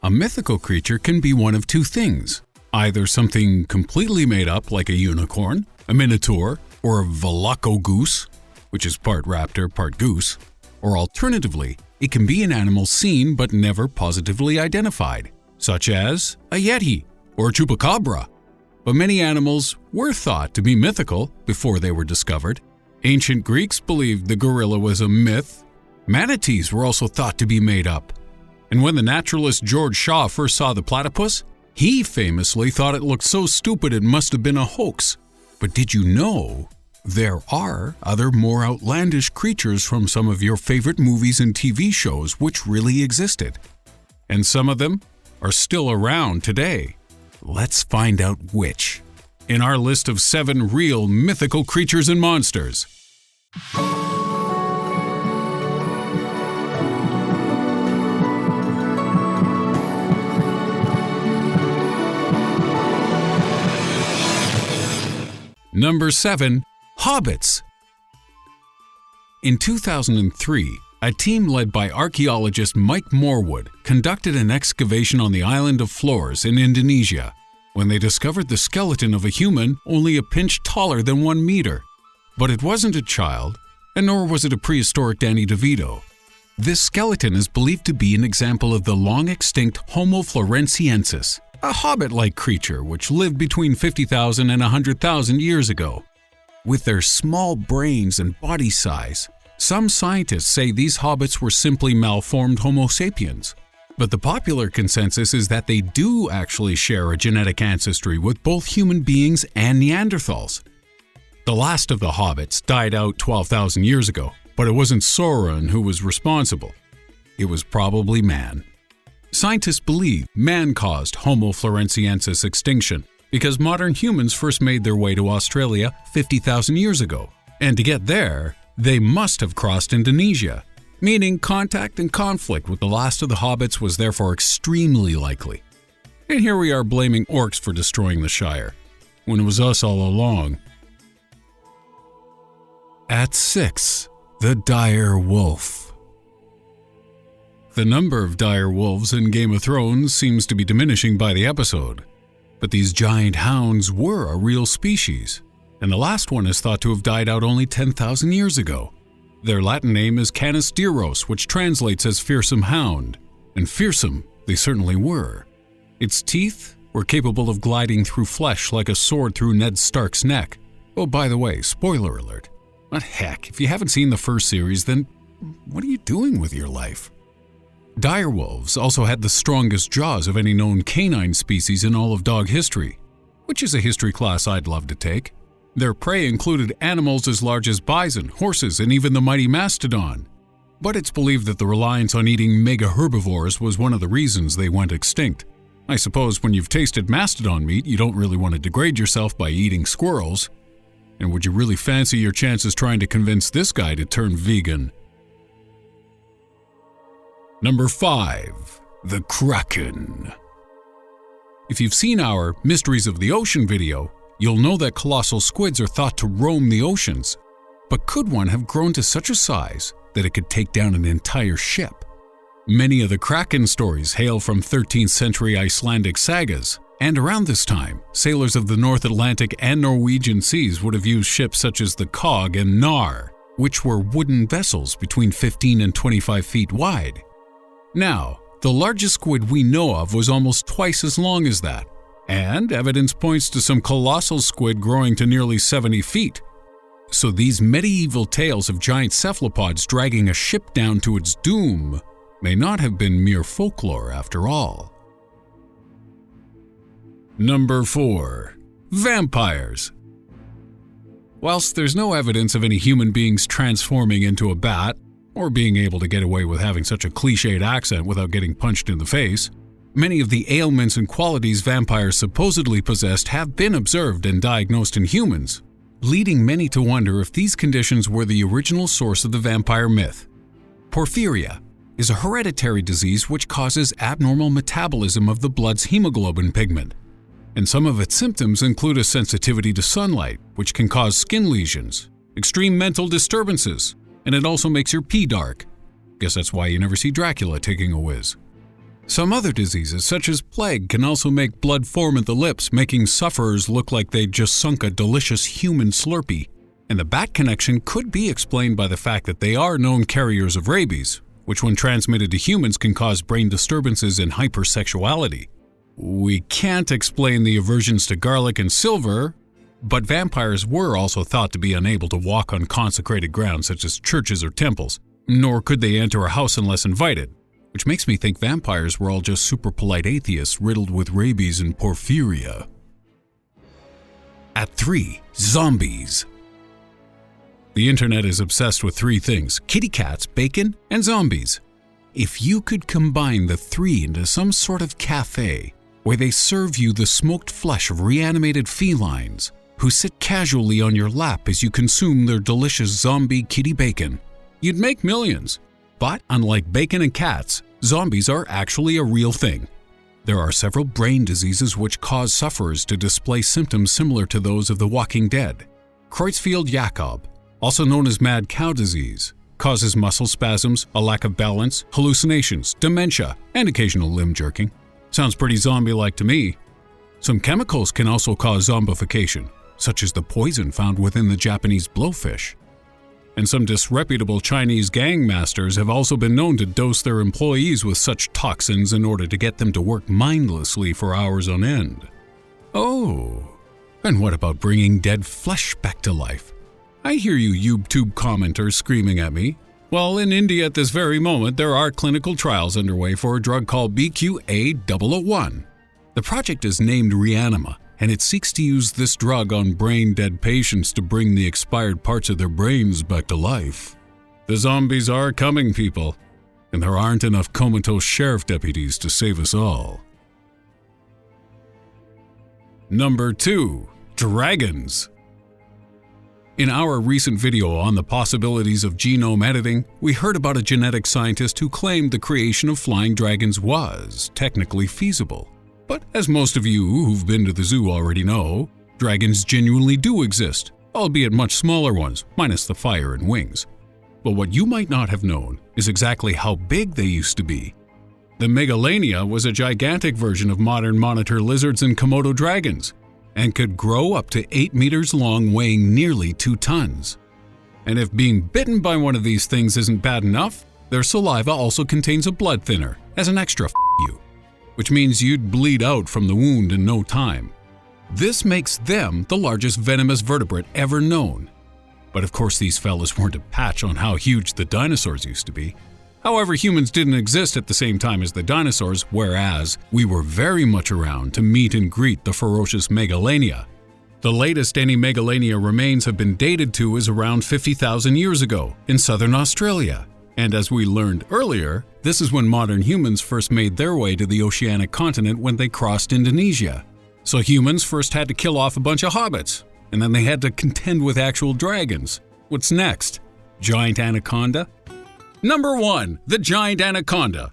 A mythical creature can be one of two things, either something completely made up like a unicorn, a minotaur, or a Velocco goose, which is part raptor, part goose, or alternatively, it can be an animal seen but never positively identified, such as a yeti or a chupacabra. But many animals were thought to be mythical before they were discovered. Ancient Greeks believed the gorilla was a myth. Manatees were also thought to be made up. And when the naturalist George Shaw first saw the platypus, he famously thought it looked so stupid it must have been a hoax. But did you know there are other more outlandish creatures from some of your favorite movies and TV shows which really existed? And some of them are still around today. Let's find out which in our list of 7 real mythical creatures and monsters. Number 7. Hobbits. In 2003, a team led by archaeologist Mike Morwood conducted an excavation on the island of Flores in Indonesia when they discovered the skeleton of a human only a pinch taller than 1 meter. But it wasn't a child, and nor was it a prehistoric Danny De Vito. This skeleton is believed to be an example of the long-extinct Homo floresiensis, a hobbit-like creature which lived between 50,000 and 100,000 years ago. With their small brains and body size, some scientists say these hobbits were simply malformed Homo sapiens. But the popular consensus is that they do actually share a genetic ancestry with both human beings and Neanderthals. The last of the hobbits died out 12,000 years ago, but it wasn't Sauron who was responsible. It was probably man. Scientists believe man caused Homo floresiensis extinction because modern humans first made their way to Australia 50,000 years ago. And to get there, they must have crossed Indonesia, meaning contact and conflict with the last of the hobbits was therefore extremely likely. And here we are blaming orcs for destroying the Shire, when it was us all along. At 6, the Direwolf. The number of direwolves in Game of Thrones seems to be diminishing by the episode, but these giant hounds were a real species, and the last one is thought to have died out only 10,000 years ago. Their Latin name is Canis, which translates as fearsome hound, and fearsome they certainly were. Its teeth were capable of gliding through flesh like a sword through Ned Stark's neck. Oh, by the way, spoiler alert. What heck, if you haven't seen the first series, then what are you doing with your life? Direwolves also had the strongest jaws of any known canine species in all of dog history, which is a history class I'd love to take. Their prey included animals as large as bison, horses, and even the mighty mastodon. But it's believed that the reliance on eating mega herbivores was one of the reasons they went extinct. I suppose when you've tasted mastodon meat, you don't really want to degrade yourself by eating squirrels. And would you really fancy your chances trying to convince this guy to turn vegan? Number 5. The Kraken. If you've seen our Mysteries of the Ocean video, you'll know that colossal squids are thought to roam the oceans. But could one have grown to such a size that it could take down an entire ship? Many of the Kraken stories hail from 13th century Icelandic sagas, and around this time, sailors of the North Atlantic and Norwegian seas would have used ships such as the Cog and Nar, which were wooden vessels between 15 and 25 feet wide. Now, the largest squid we know of was almost twice as long as that, and evidence points to some colossal squid growing to nearly 70 feet. So these medieval tales of giant cephalopods dragging a ship down to its doom may not have been mere folklore after all. Number 4. Vampires. Whilst there's no evidence of any human beings transforming into a bat, or being able to get away with having such a cliched accent without getting punched in the face, many of the ailments and qualities vampires supposedly possessed have been observed and diagnosed in humans, leading many to wonder if these conditions were the original source of the vampire myth. Porphyria is a hereditary disease which causes abnormal metabolism of the blood's hemoglobin pigment, and some of its symptoms include a sensitivity to sunlight, which can cause skin lesions, extreme mental disturbances, and it also makes your pee dark. Guess that's why you never see Dracula taking a whiz. Some other diseases, such as plague, can also make blood form at the lips, making sufferers look like they'd just sunk a delicious human Slurpee. And the bat connection could be explained by the fact that they are known carriers of rabies, which when transmitted to humans can cause brain disturbances and hypersexuality. We can't explain the aversions to garlic and silver, but vampires were also thought to be unable to walk on consecrated ground such as churches or temples, nor could they enter a house unless invited, which makes me think vampires were all just super polite atheists riddled with rabies and porphyria. At 3, zombies. The internet is obsessed with 3 things: kitty cats, bacon, and zombies. If you could combine the 3 into some sort of cafe where they serve you the smoked flesh of reanimated felines who sit casually on your lap as you consume their delicious zombie kitty bacon, you'd make millions. But unlike bacon and cats, zombies are actually a real thing. There are several brain diseases which cause sufferers to display symptoms similar to those of the Walking Dead. Creutzfeldt-Jakob, also known as mad cow disease, causes muscle spasms, a lack of balance, hallucinations, dementia, and occasional limb jerking. Sounds pretty zombie-like to me. Some chemicals can also cause zombification, such as the poison found within the Japanese blowfish. And some disreputable Chinese gang masters have also been known to dose their employees with such toxins in order to get them to work mindlessly for hours on end. Oh, and what about bringing dead flesh back to life? I hear you YouTube commenters screaming at me. Well, in India at this very moment, there are clinical trials underway for a drug called BQA-001. The project is named Reanima, and it seeks to use this drug on brain-dead patients to bring the expired parts of their brains back to life. The zombies are coming, people, and there aren't enough comatose sheriff deputies to save us all. Number 2. Dragons. In our recent video on the possibilities of genome editing, we heard about a genetic scientist who claimed the creation of flying dragons was technically feasible. But as most of you who've been to the zoo already know, dragons genuinely do exist, albeit much smaller ones, minus the fire and wings. But what you might not have known is exactly how big they used to be. The Megalania was a gigantic version of modern monitor lizards and Komodo dragons, and could grow up to 8 meters long, weighing nearly 2 tons. And if being bitten by one of these things isn't bad enough, their saliva also contains a blood thinner as an extra you, which means you'd bleed out from the wound in no time. This makes them the largest venomous vertebrate ever known. But of course these fellas weren't a patch on how huge the dinosaurs used to be. However, humans didn't exist at the same time as the dinosaurs, whereas we were very much around to meet and greet the ferocious Megalania. The latest any Megalania remains have been dated to is around 50,000 years ago in southern Australia. And as we learned earlier, this is when modern humans first made their way to the oceanic continent when they crossed Indonesia. So humans first had to kill off a bunch of hobbits, and then they had to contend with actual dragons. What's next? Giant anaconda? Number 1. The giant anaconda.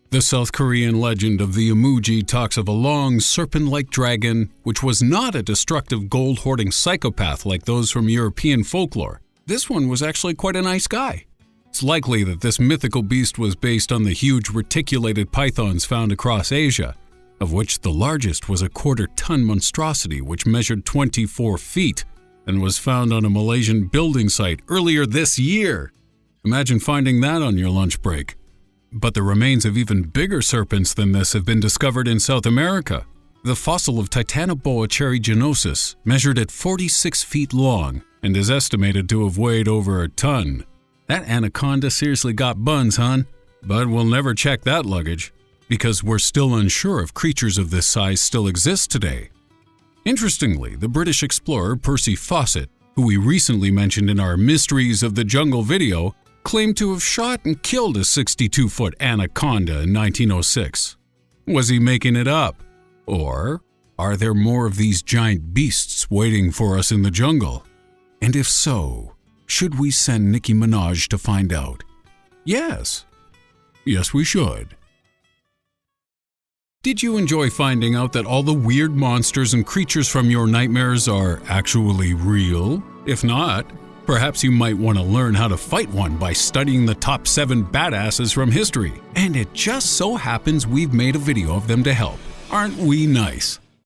The South Korean legend of the Imuji talks of a long, serpent-like dragon which was not a destructive gold-hoarding psychopath like those from European folklore. This one was actually quite a nice guy. It's likely that this mythical beast was based on the huge reticulated pythons found across Asia, of which the largest was a quarter-ton monstrosity which measured 24 feet and was found on a Malaysian building site earlier this year. Imagine finding that on your lunch break. But the remains of even bigger serpents than this have been discovered in South America. The fossil of Titanoboa cheryginosus measured at 46 feet long and is estimated to have weighed over a ton. That anaconda seriously got buns, hon. But we'll never check that luggage, because we're still unsure if creatures of this size still exist today. Interestingly, the British explorer Percy Fawcett, who we recently mentioned in our Mysteries of the Jungle video, claimed to have shot and killed a 62-foot anaconda in 1906. Was he making it up? Or are there more of these giant beasts waiting for us in the jungle? And if so, should we send Nicki Minaj to find out? Yes. Yes, we should. Did you enjoy finding out that all the weird monsters and creatures from your nightmares are actually real? If not, Perhaps you might want to learn how to fight one by studying the top 7 badasses from history. And it just so happens we've made a video of them to help. Aren't we nice?